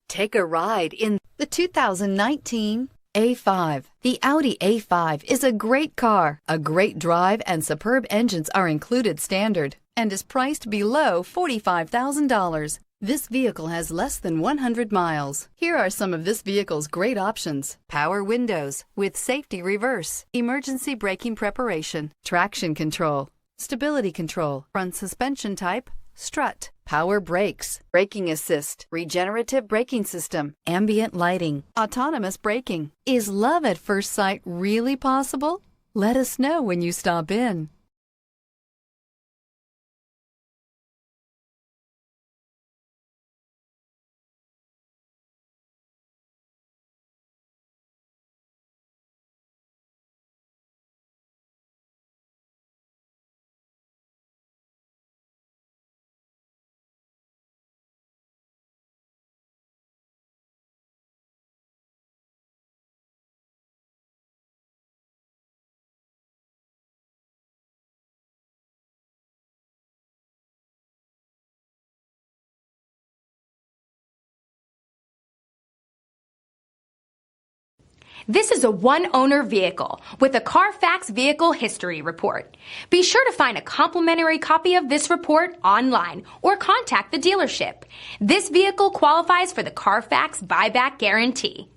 Take a ride in the 2019 A5. The Audi A5 is a great car. A great drive and superb engines are included standard and is priced below $45,000. This vehicle has less than 100 miles. Here are some of this vehicle's great options: power windows with safety reverse, emergency braking preparation, traction control, stability control, front suspension type, strut, power brakes, braking assist, regenerative braking system, ambient lighting, autonomous braking. Is love at first sight really possible? Let us know when you stop in. This is a one-owner vehicle with a Carfax Vehicle History Report. Be sure to find a complimentary copy of this report online or contact the dealership. This vehicle qualifies for the Carfax Buyback Guarantee.